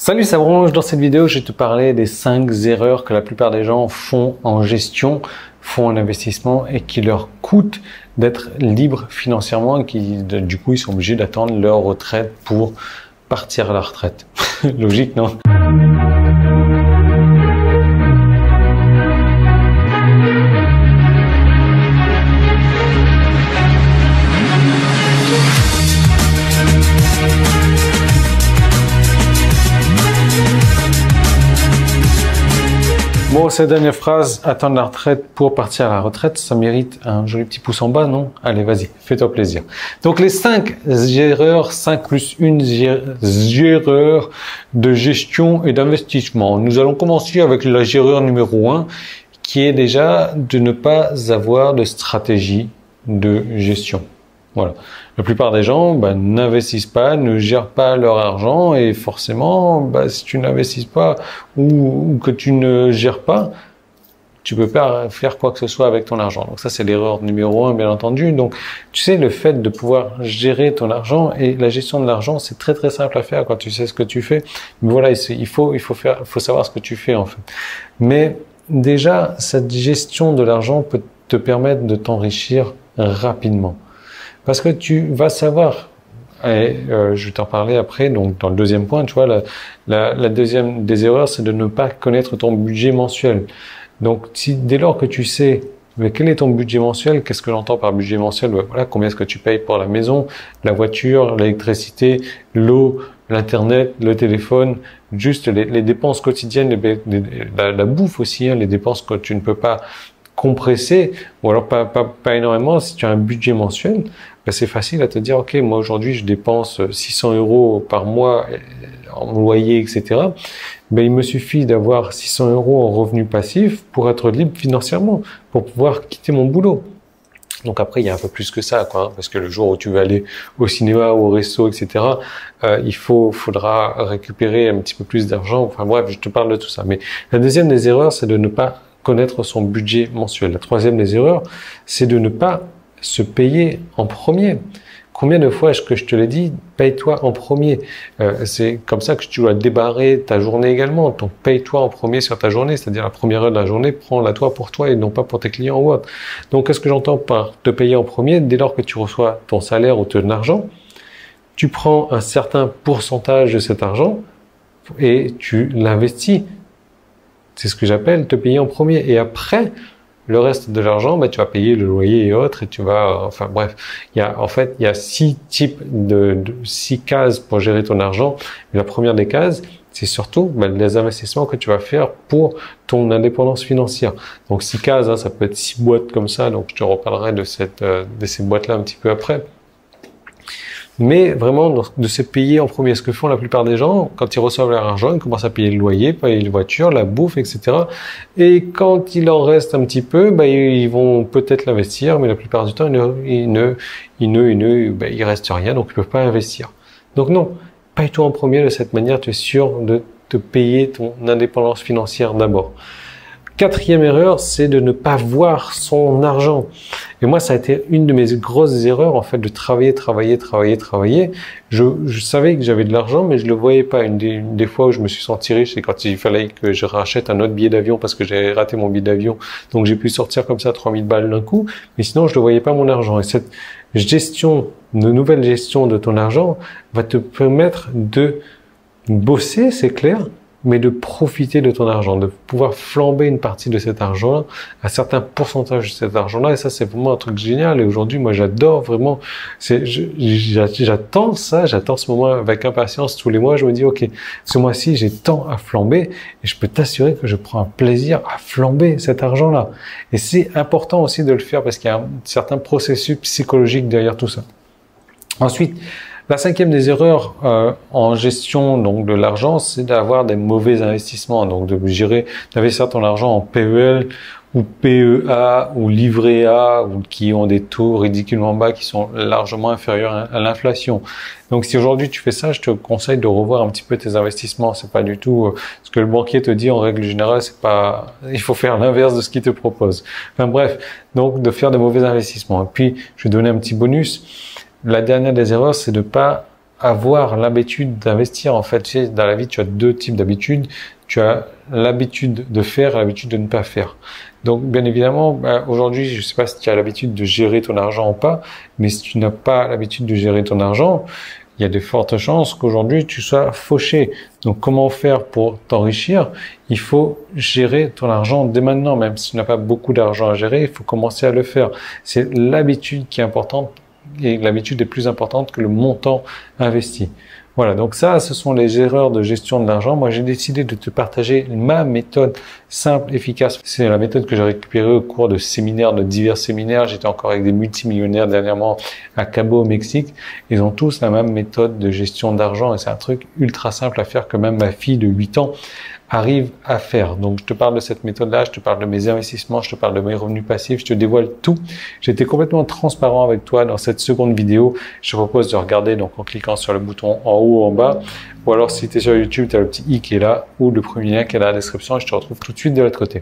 Salut, c'est Bronche. Dans cette vidéo, je vais te parler des 5 erreurs que la plupart des gens font en gestion, font en investissement et qui leur coûtent d'être libres financièrement et qui, du coup, ils sont obligés d'attendre leur retraite pour partir à la retraite. Logique, non? Bon, cette dernière phrase, attendre la retraite pour partir à la retraite, ça mérite un joli petit pouce en bas, non? Allez, vas-y, fais-toi plaisir. Donc, les 5 erreurs, 5 plus 1 erreur de gestion et d'investissement. Nous allons commencer avec la erreur numéro 1, qui est déjà de ne pas avoir de stratégie de gestion. Voilà. La plupart des gens n'investissent pas, ne gèrent pas leur argent et forcément, si tu n'investis pas ou que tu ne gères pas, tu peux pas faire quoi que ce soit avec ton argent. Donc ça, c'est l'erreur numéro 1, bien entendu. Donc, tu sais, le fait de pouvoir gérer ton argent et la gestion de l'argent, c'est très très simple à faire quand tu sais ce que tu fais. Mais voilà, il faut savoir ce que tu fais en fait. Mais déjà, cette gestion de l'argent peut te permettre de t'enrichir rapidement. Parce que tu vas savoir, et je vais t'en parler après, donc dans le deuxième point, tu vois, la deuxième des erreurs, c'est de ne pas connaître ton budget mensuel. Donc, dès lors que tu sais quel est ton budget mensuel, qu'est-ce que j'entends par budget mensuel? Voilà, combien est-ce que tu payes pour la maison, la voiture, l'électricité, l'eau, l'internet, le téléphone, juste les dépenses quotidiennes, la bouffe aussi, hein, les dépenses que tu ne peux pas compresser, ou alors pas énormément. Si tu as un budget mensuel, c'est facile à te dire, ok, moi aujourd'hui je dépense 600 € par mois en loyer, etc. Il me suffit d'avoir 600 € en revenus passifs pour être libre financièrement, pour pouvoir quitter mon boulot. Donc après, il y a un peu plus que ça, quoi, hein, parce que le jour où tu vas aller au cinéma, au resto, etc., faudra récupérer un petit peu plus d'argent. Enfin bref, je te parle de tout ça. Mais la deuxième des erreurs, c'est de ne pas connaître son budget mensuel. La troisième des erreurs, c'est de ne pas se payer en premier. Combien de fois est-ce que je te l'ai dit, paye-toi en premier. C'est comme ça que tu dois débarrer ta journée également. Donc paye-toi en premier sur ta journée, c'est-à-dire la première heure de la journée, prends-la toi pour toi et non pas pour tes clients ou autre. Donc qu'est-ce que j'entends par te payer en premier? Dès lors que tu reçois ton salaire ou ton argent, tu prends un certain pourcentage de cet argent et tu l'investis. C'est ce que j'appelle te payer en premier. Et après, le reste de l'argent, tu vas payer le loyer et autres, et tu vas, enfin bref, il y a 6 types de 6 cases pour gérer ton argent. Et la première des cases, c'est surtout les investissements que tu vas faire pour ton indépendance financière. Donc 6 cases, hein, ça peut être 6 boîtes comme ça, donc je te reparlerai de ces boîtes-là un petit peu après. Mais vraiment, de se payer en premier. Ce que font la plupart des gens, quand ils reçoivent leur argent, ils commencent à payer le loyer, payer les voitures, la bouffe, etc. Et quand il en reste un petit peu, ils vont peut-être l'investir, mais la plupart du temps, il reste rien, donc ils peuvent pas investir. Donc non, paye-toi en premier. De cette manière, tu es sûr de te payer ton indépendance financière d'abord. Quatrième erreur, c'est de ne pas voir son argent. Et moi, ça a été une de mes grosses erreurs, en fait, de travailler. Je savais que j'avais de l'argent, mais je le voyais pas. Une des fois où je me suis senti riche, c'est quand il fallait que je rachète un autre billet d'avion parce que j'avais raté mon billet d'avion. Donc, j'ai pu sortir comme ça 3000 balles d'un coup. Mais sinon, je ne voyais pas mon argent. Et cette nouvelle gestion de ton argent va te permettre de bosser, c'est clair, mais de profiter de ton argent, de pouvoir flamber une partie de cet argent-là, un certain pourcentage de cet argent-là, et ça, c'est vraiment un truc génial. Et aujourd'hui, moi, j'adore vraiment, j'attends ce moment avec impatience tous les mois. Je me dis, ok, ce mois-ci, j'ai tant à flamber, et je peux t'assurer que je prends un plaisir à flamber cet argent-là. Et c'est important aussi de le faire parce qu'il y a un certain processus psychologique derrière tout ça. Ensuite, la cinquième des erreurs en gestion donc de l'argent, c'est d'avoir des mauvais investissements, donc d'investir ton argent en PEL ou PEA ou livret A ou qui ont des taux ridiculement bas qui sont largement inférieurs à l'inflation. Donc si aujourd'hui tu fais ça, je te conseille de revoir un petit peu tes investissements. C'est pas du tout ce que le banquier te dit en règle générale, c'est pas, il faut faire l'inverse de ce qu'il te propose. Enfin bref, donc de faire de mauvais investissements. Et puis je vais donner un petit bonus. La dernière des erreurs, c'est de pas avoir l'habitude d'investir. En fait, tu sais, dans la vie, tu as deux types d'habitudes. Tu as l'habitude de faire et l'habitude de ne pas faire. Donc, bien évidemment, aujourd'hui, je ne sais pas si tu as l'habitude de gérer ton argent ou pas, mais si tu n'as pas l'habitude de gérer ton argent, il y a de fortes chances qu'aujourd'hui, tu sois fauché. Donc, comment faire pour t'enrichir? Il faut gérer ton argent dès maintenant. Même si tu n'as pas beaucoup d'argent à gérer, il faut commencer à le faire. C'est l'habitude qui est importante et l'habitude est plus importante que le montant investi. Voilà, donc ça, ce sont les erreurs de gestion de l'argent. Moi, j'ai décidé de te partager ma méthode simple, efficace. C'est la méthode que j'ai récupérée au cours de séminaires, de divers séminaires. J'étais encore avec des multimillionnaires dernièrement à Cabo, au Mexique. Ils ont tous la même méthode de gestion d'argent et c'est un truc ultra simple à faire que même ma fille de 8 ans arrive à faire. Donc, je te parle de cette méthode-là, je te parle de mes investissements, je te parle de mes revenus passifs, je te dévoile tout. J'ai été complètement transparent avec toi dans cette seconde vidéo. Je te propose de regarder donc en cliquant sur le bouton en haut ou en bas. Ou alors, si tu es sur YouTube, tu as le petit i qui est là ou le premier lien qui est dans la description et je te retrouve tout de suite de l'autre côté.